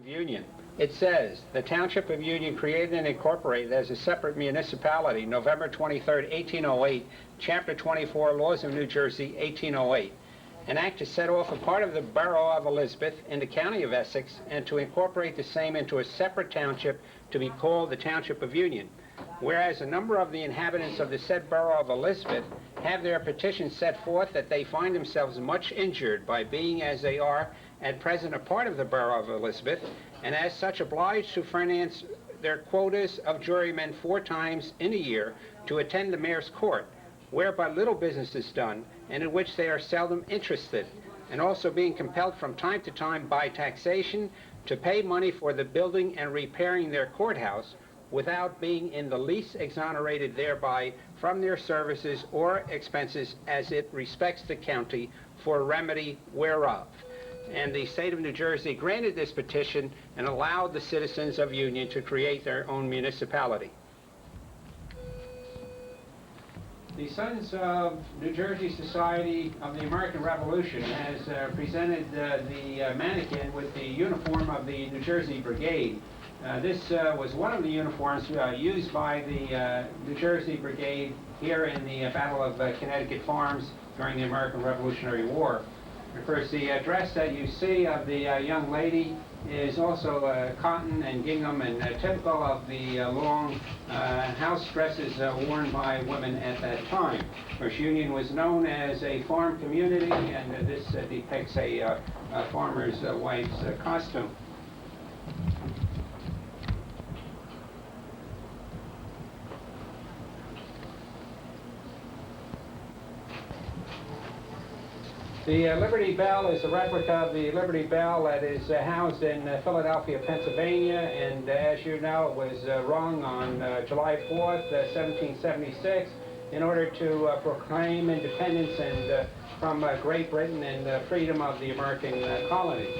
of Union. It says, the Township of Union created and incorporated as a separate municipality, November 23, 1808, Chapter 24, Laws of New Jersey, 1808. An act to set off a part of the borough of Elizabeth in the county of Essex and to incorporate the same into a separate township to be called the Township of Union. Whereas a number of the inhabitants of the said borough of Elizabeth have their petitions set forth that they find themselves much injured by being as they are at present a part of the borough of Elizabeth, and as such obliged to finance their quotas of jurymen 4 times in a year to attend the mayor's court, whereby little business is done, and in which they are seldom interested, and also being compelled from time to time by taxation to pay money for the building and repairing their courthouse, without being in the least exonerated thereby from their services or expenses as it respects the county for remedy whereof. And the state of New Jersey granted this petition and allowed the citizens of Union to create their own municipality. The Sons of New Jersey Society of the American Revolution has presented the mannequin with the uniform of the New Jersey Brigade. This was one of the uniforms used by the New Jersey Brigade here in the Battle of Connecticut Farms during the American Revolutionary War. Of course, the dress that you see of the young lady is also cotton and gingham and typical of the long house dresses worn by women at that time. Of course, Union was known as a farm community, and this depicts a farmer's wife's costume. The Liberty Bell is a replica of the Liberty Bell that is housed in Philadelphia, Pennsylvania, and as you know, it was rung on July 4th, 1776, in order to proclaim independence and from Great Britain and freedom of the American colonies.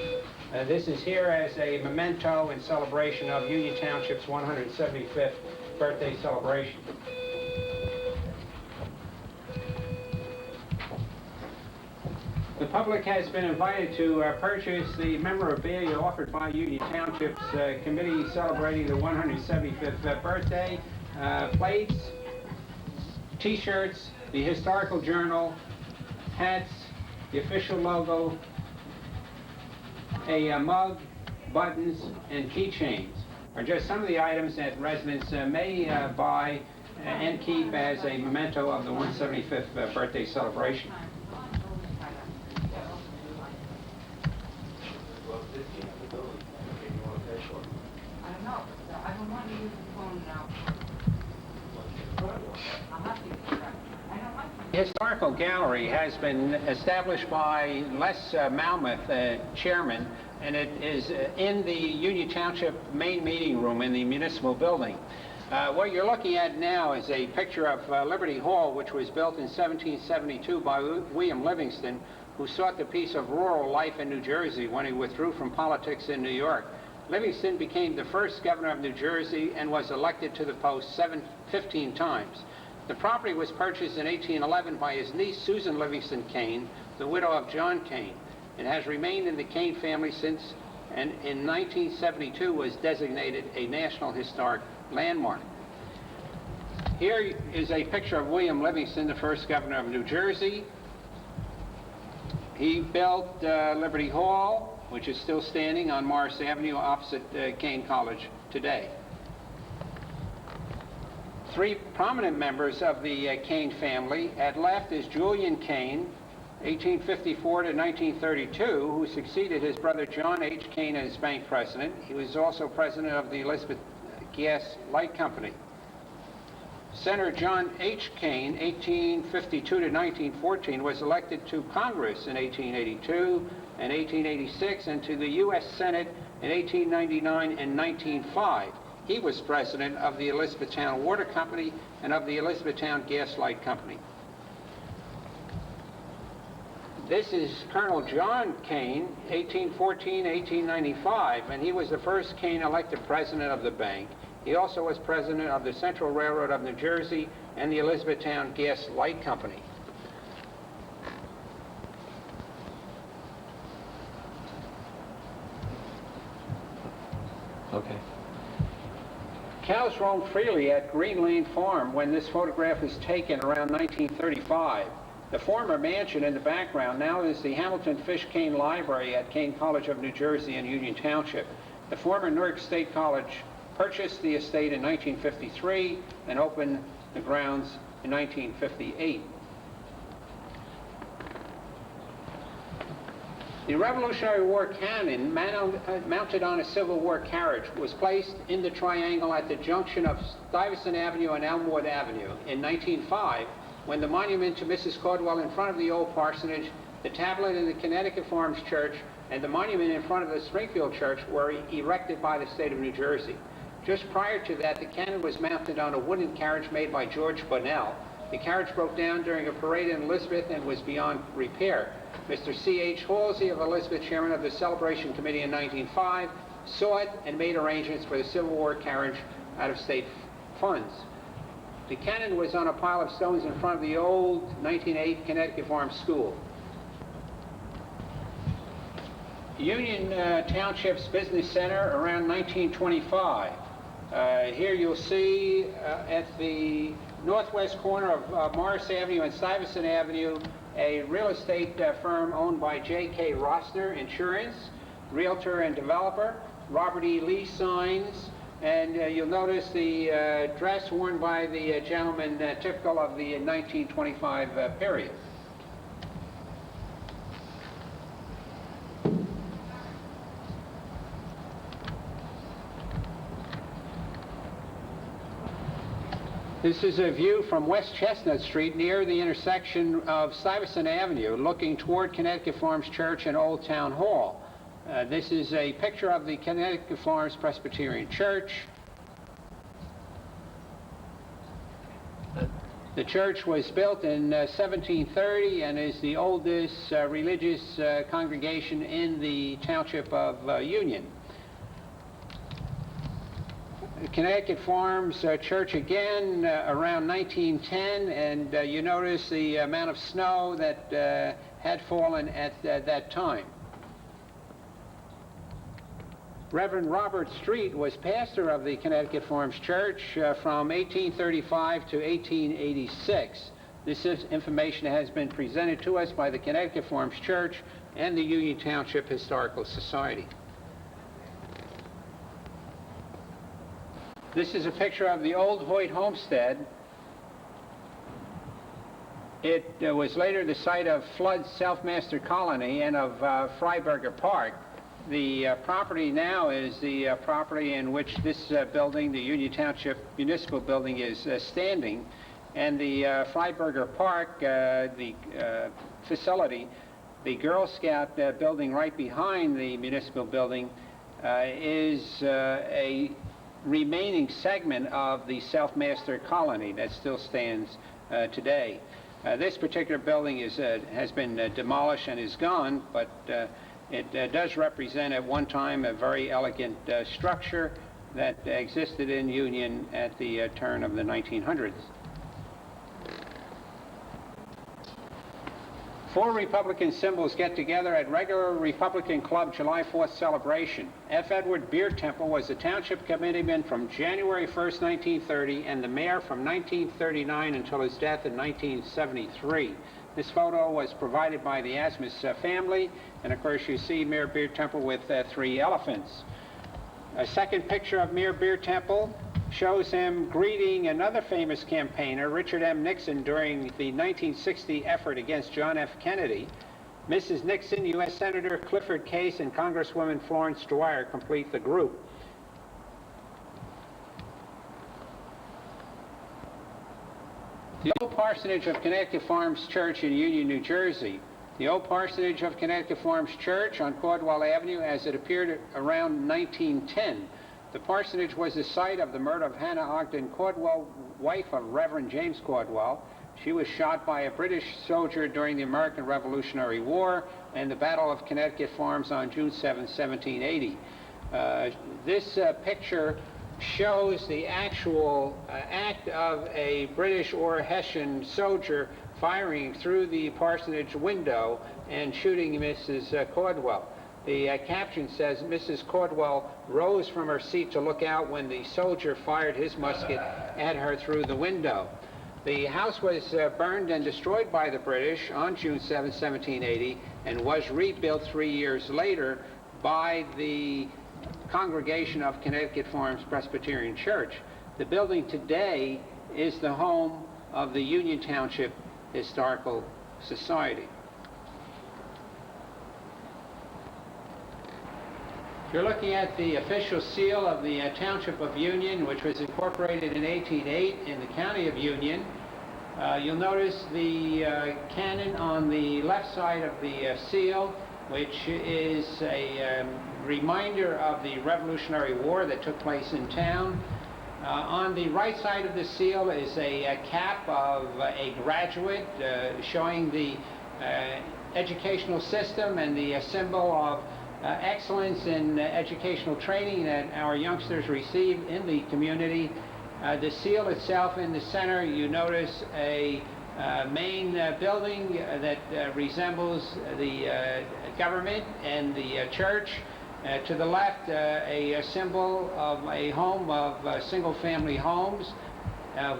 This is here as a memento in celebration of Union Township's 175th birthday celebration. The public has been invited to purchase the memorabilia offered by Union Township's committee celebrating the 175th birthday, plates, t-shirts, the historical journal, hats, the official logo, a mug, buttons, and keychains are just some of the items that residents may buy and keep as a memento of the 175th birthday celebration. The Historical Gallery has been established by Les Malmuth, chairman, and it is in the Union Township main meeting room in the municipal building. What you're looking at now is a picture of Liberty Hall, which was built in 1772 by William Livingston, who sought the peace of rural life in New Jersey when he withdrew from politics in New York. Livingston became the first governor of New Jersey and was elected to the post 15 times. The property was purchased in 1811 by his niece Susan Livingston Kane, the widow of John Kane. It has remained in the Kane family since, and in 1972 was designated a National Historic Landmark. Here is a picture of William Livingston, the first governor of New Jersey. He built Liberty Hall, which is still standing on Morris Avenue opposite Kane College today. 3 prominent members of the Kane family. At left is Julian Kane, 1854 to 1932, who succeeded his brother John H. Kane as bank president. He was also president of the Elizabeth Gas Light Company. Senator John H. Kane, 1852 to 1914, was elected to Congress in 1882 and 1886 and to the U.S. Senate in 1899 and 1905. He was president of the Elizabethtown Water Company and of the Elizabethtown Gas Light Company. This is Colonel John Kane, 1814-1895, and he was the first Kane elected president of the bank. He also was president of the Central Railroad of New Jersey and the Elizabethtown Gas Light Company. Okay. Cows roamed freely at Green Lane Farm when this photograph was taken around 1935. The former mansion in the background now is the Hamilton Fish Kane Library at Kane College of New Jersey in Union Township. The former Newark State College purchased the estate in 1953 and opened the grounds in 1958. The Revolutionary War cannon, mounted on a Civil War carriage, was placed in the triangle at the junction of Stuyvesant Avenue and Elmwood Avenue in 1905, when the monument to Mrs. Caldwell in front of the old parsonage, the tablet in the Connecticut Farms Church, and the monument in front of the Springfield Church were erected by the state of New Jersey. Just prior to that, the cannon was mounted on a wooden carriage made by George Bonnell. The carriage broke down during a parade in Elizabeth and was beyond repair. Mr. C.H. Halsey of Elizabeth, chairman of the Celebration Committee in 1905, saw it and made arrangements for the Civil War carriage out of state funds. The cannon was on a pile of stones in front of the old 1908 Connecticut Farms School. Union Township's Business Center around 1925. Here you'll see at the northwest corner of Morris Avenue and Stuyvesant Avenue a real estate firm owned by J.K. Rossner Insurance, realtor and developer, Robert E. Lee Signs, and you'll notice the dress worn by the gentleman typical of the 1925 period. This is a view from West Chestnut Street near the intersection of Stuyvesant Avenue, looking toward Connecticut Farms Church and Old Town Hall. This is a picture of the Connecticut Farms Presbyterian Church. The church was built in 1730 and is the oldest religious congregation in the township of Union. Connecticut Farms Church again around 1910, and you notice the amount of snow that had fallen at that time. Reverend Robert Street was pastor of the Connecticut Farms Church from 1835 to 1886. This information has been presented to us by the Connecticut Farms Church and the Union Township Historical Society. This is a picture of the old Hoyt homestead. It was later the site of Flood's Self-Master Colony and of Freiberger Park. The property now is the property in which this building, the Union Township Municipal Building, is standing. And the Freiberger Park, the facility, the Girl Scout building right behind the municipal building, is a remaining segment of the Self-Master Colony that still stands today. This particular building has been demolished and is gone, but it does represent at one time a very elegant structure that existed in Union at the turn of the 1900s. 4 Republican symbols get together at regular Republican Club July 4th celebration. F. Edward Beer Temple was the township committeeman from January 1st, 1930, and the mayor from 1939 until his death in 1973. This photo was provided by the Asmus family, and of course you see Mayor Beer Temple with 3 elephants. A second picture of Mayor Beer Temple shows him greeting another famous campaigner, Richard M. Nixon, during the 1960 effort against John F. Kennedy. Mrs. Nixon, U.S. Senator Clifford Case, and Congresswoman Florence Dwyer complete the group. The old parsonage of Connecticut Farms Church in Union, New Jersey. The old parsonage of Connecticut Farms Church on Caldwell Avenue as it appeared around 1910. The parsonage was the site of the murder of Hannah Ogden Caldwell, wife of Reverend James Caldwell. She was shot by a British soldier during the American Revolutionary War and the Battle of Connecticut Farms on June 7, 1780. This picture shows the actual act of a British or Hessian soldier firing through the parsonage window and shooting Mrs. Caldwell. The caption says, Mrs. Caldwell rose from her seat to look out when the soldier fired his musket at her through the window. The house was burned and destroyed by the British on June 7, 1780, and was rebuilt 3 years later by the Congregation of Connecticut Farms Presbyterian Church. The building today is the home of the Union Township Historical Society. You're looking at the official seal of the Township of Union, which was incorporated in 1808 in the County of Union. You'll notice the cannon on the left side of the seal, which is a reminder of the Revolutionary War that took place in town. On the right side of the seal is a cap of a graduate showing the educational system and the symbol of excellence in educational training that our youngsters receive in the community. The seal itself in the center, you notice a main building that resembles the government and the church. To the left, a symbol of a home of single-family homes,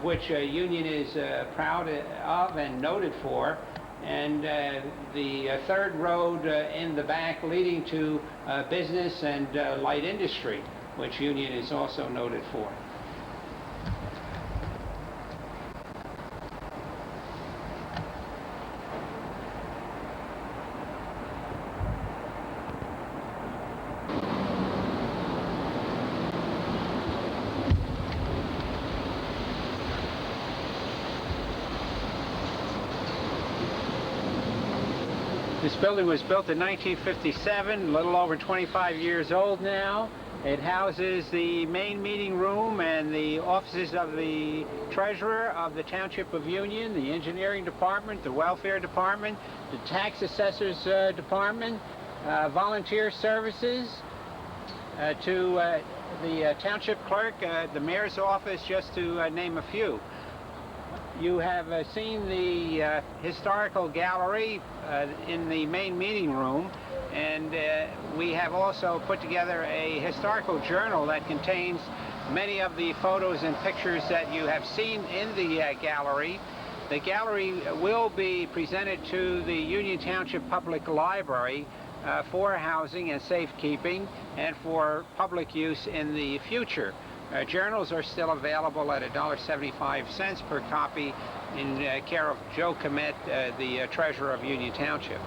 which Union is proud of and noted for. And the third road in the back leading to business and light industry, which Union is also noted for. This building was built in 1957, a little over 25 years old now. It houses the main meeting room and the offices of the treasurer of the Township of Union, the engineering department, the welfare department, the tax assessors department, volunteer services, to the township clerk, the mayor's office, just to name a few. You have seen the historical gallery in the main meeting room, and we have also put together a historical journal that contains many of the photos and pictures that you have seen in the gallery. The gallery will be presented to the Union Township Public Library for housing and safekeeping and for public use in the future. Journals are still available at $1.75 per copy in care of Joe Comet, the treasurer of Union Township.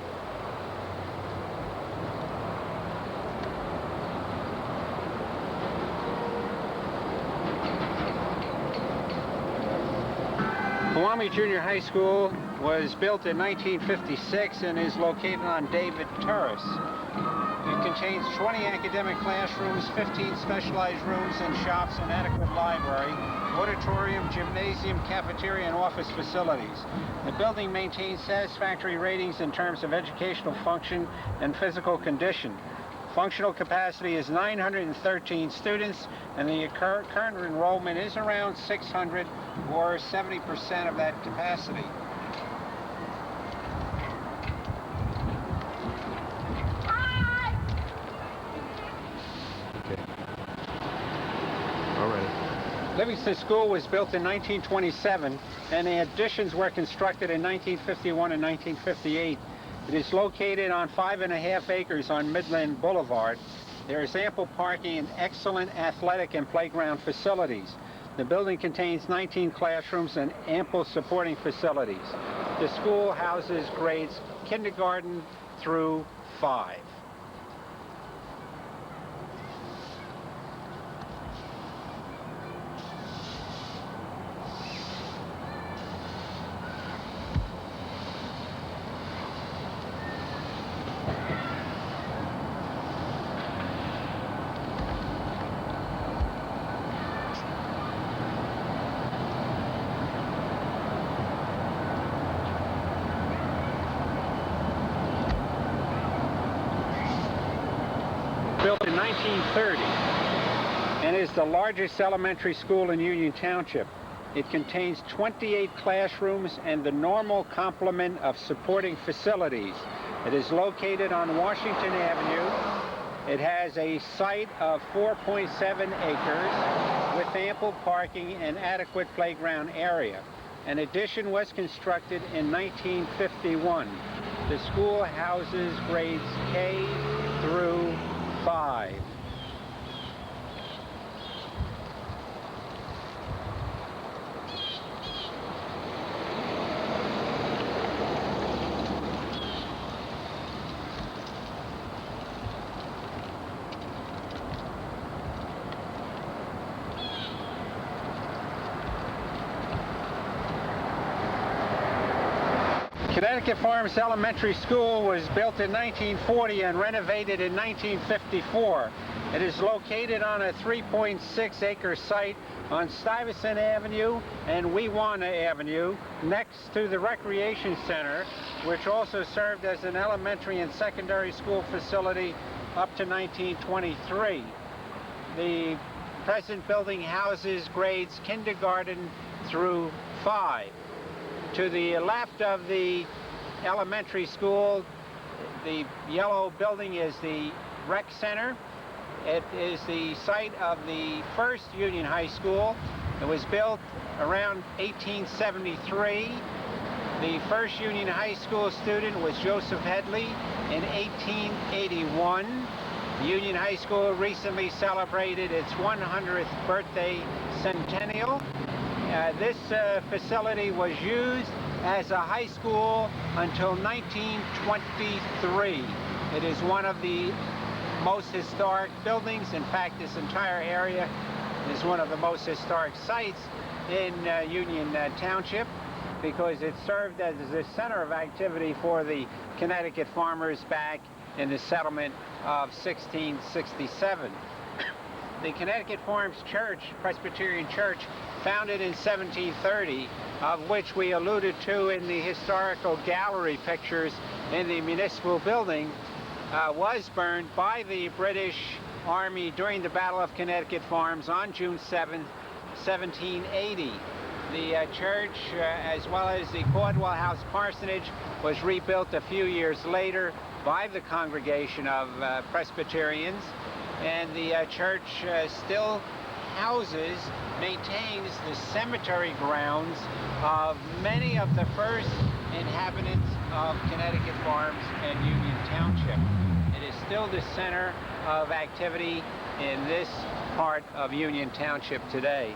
Pewamo Junior High School was built in 1956 and is located on David Terrace. It contains 20 academic classrooms, 15 specialized rooms and shops, an adequate library, auditorium, gymnasium, cafeteria, and office facilities. The building maintains satisfactory ratings in terms of educational function and physical condition. Functional capacity is 913 students, and the current enrollment is around 600, or 70% of that capacity. Livingston School was built in 1927, and the additions were constructed in 1951 and 1958. It is located on 5.5 acres on Midland Boulevard. There is ample parking and excellent athletic and playground facilities. The building contains 19 classrooms and ample supporting facilities. The school houses grades kindergarten through 5. Built in 1930 and is the largest elementary school in Union Township. It contains 28 classrooms and the normal complement of supporting facilities. It is located on Washington Avenue. It has a site of 4.7 acres with ample parking and adequate playground area. An addition was constructed in 1951. The school houses grades K through 5. Connecticut Farms Elementary School was built in 1940 and renovated in 1954. It is located on a 3.6 acre site on Stuyvesant Avenue and Wewanna Avenue, next to the Recreation Center, which also served as an elementary and secondary school facility up to 1923. The present building houses grades kindergarten through 5. To the left of the elementary school, the yellow building is the rec center. It is the site of the first Union High School. It was built around 1873. The first Union High School student was Joseph Headley in 1881. Union High School recently celebrated its 100th birthday centennial. This facility was used as a high school until 1923. It is one of the most historic buildings. In fact, this entire area is one of the most historic sites in Union Township, because it served as the center of activity for the Connecticut farmers back in the settlement of 1667. The Connecticut Farms Church, Presbyterian Church, founded in 1730, of which we alluded to in the historical gallery pictures in the municipal building, was burned by the British Army during the Battle of Connecticut Farms on June 7, 1780. The church, as well as the Caldwell House Parsonage, was rebuilt a few years later by the congregation of Presbyterians, and the church still houses, maintains the cemetery grounds of many of the first inhabitants of Connecticut Farms and Union Township. It is still the center of activity in this part of Union Township today.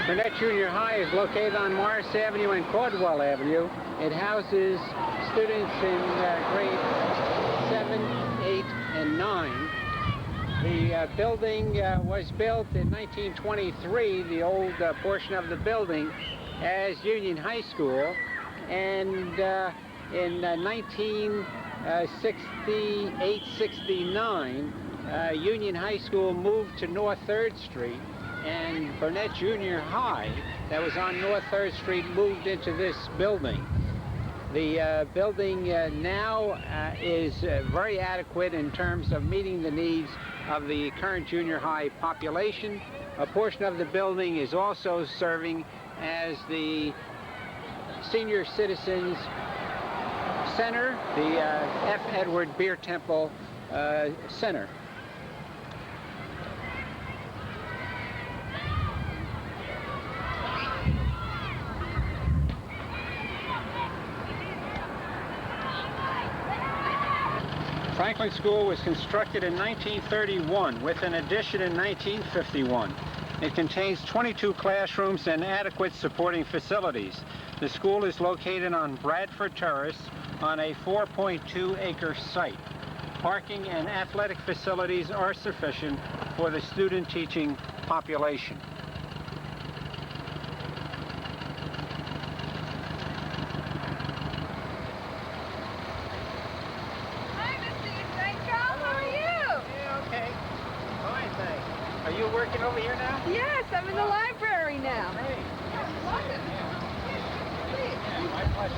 Burnett Junior High is located on Morris Avenue and Caldwell Avenue. It houses students in grades 7, 8, and 9. The building was built in 1923, the old portion of the building, as Union High School, and in 1968-69, Union High School moved to North 3rd Street, and Burnett Junior High, that was on North 3rd Street, moved into this building. The building now is very adequate in terms of meeting the needs of the current junior high population. A portion of the building is also serving as the Senior Citizens Center, the F. Edward Beer Temple Center. Franklin School was constructed in 1931 with an addition in 1951. It contains 22 classrooms and adequate supporting facilities. The school is located on Bradford Terrace on a 4.2 acre site. Parking and athletic facilities are sufficient for the student teaching population. Are you working over here now? Yes, I'm in the library now. Great. My pleasure.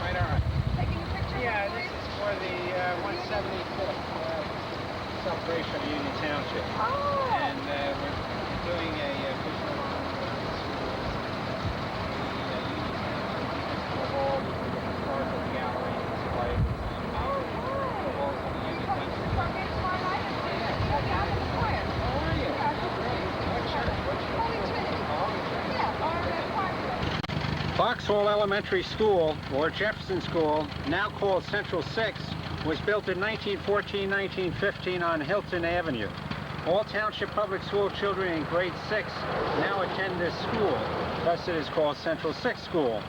Right, all right. Taking a picture? Yeah, this is for the 175th celebration of Union Township. Oh. And we're doing a visual on the Union Township Hall, the historical gallery, display. Oh, good. The walls of the Union Township. From here tomorrow night at down in the choir. How are you? Yeah, What church? Holy Trinity. Yeah, or Foxhall Elementary School, or Jefferson School, now called Central 6, was built in 1914-1915 on Hilton Avenue. All township public school children in grade 6 now attend this school, thus it is called Central 6 School.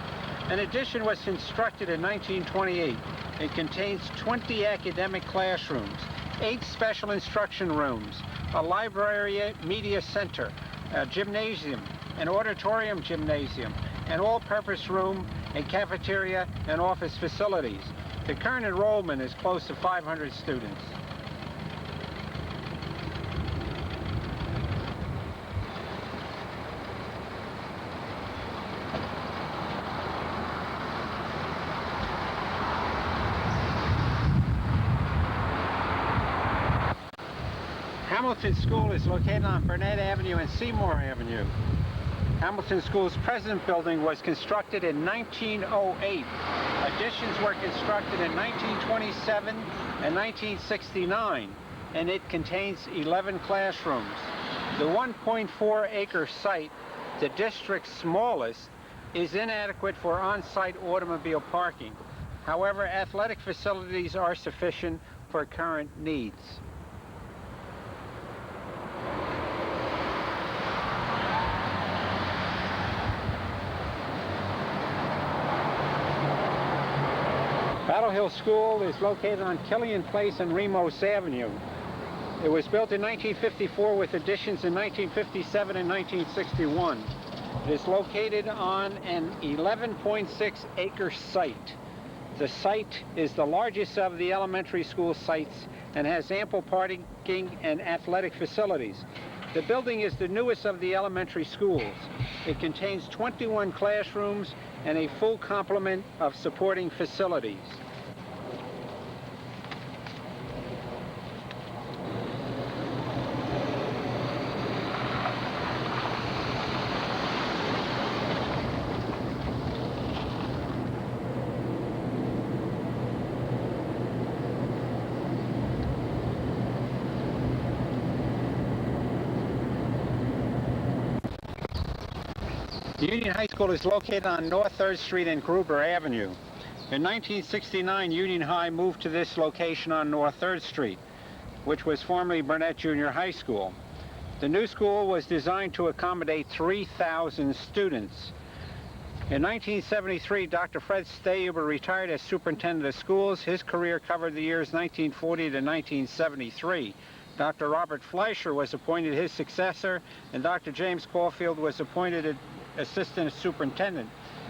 An addition was constructed in 1928. It contains 20 academic classrooms, 8 special instruction rooms, a library media center, a gymnasium, an auditorium gymnasium, an all-purpose room, a cafeteria, and office facilities. The current enrollment is close to 500 students. Hamilton School is located on Burnett Avenue and Seymour Avenue. Hamilton School's present building was constructed in 1908. Additions were constructed in 1927 and 1969, and it contains 11 classrooms. The 1.4-acre site, the district's smallest, is inadequate for on-site automobile parking. However, athletic facilities are sufficient for current needs. Battle Hill School is located on Killian Place and Remos Avenue. It was built in 1954 with additions in 1957 and 1961. It is located on an 11.6-acre site. The site is the largest of the elementary school sites and has ample parking and athletic facilities. The building is the newest of the elementary schools. It contains 21 classrooms and a full complement of supporting facilities. Union High School is located on North 3rd Street and Gruber Avenue. In 1969, Union High moved to this location on North 3rd Street, which was formerly Burnett Junior High School. The new school was designed to accommodate 3,000 students. In 1973, Dr. Fred Stayuber retired as superintendent of schools. His career covered the years 1940 to 1973. Dr. Robert Fleischer was appointed his successor, and Dr. James Caulfield was appointed assistant superintendent.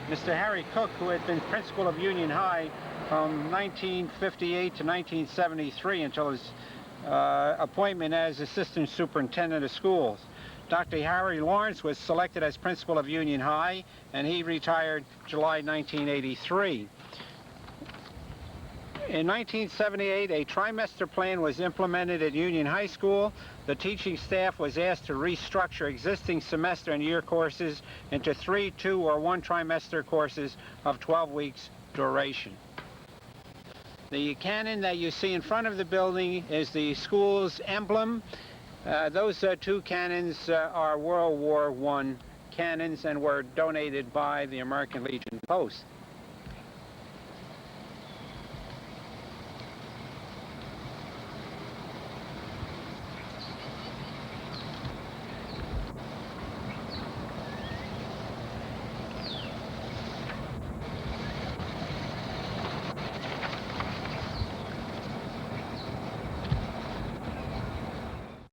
Mr. Harry Cook, who had been principal of Union High from 1958 to 1973 until his appointment as assistant superintendent of schools. Dr. Harry Lawrence was selected as principal of Union High, and he retired July 1983. In 1978, a trimester plan was implemented at Union High School. The teaching staff was asked to restructure existing semester and year courses into 3, 2, or 1 trimester courses of 12 weeks duration. The cannon that you see in front of the building is the school's emblem. Those 2 cannons are World War I cannons and were donated by the American Legion Post.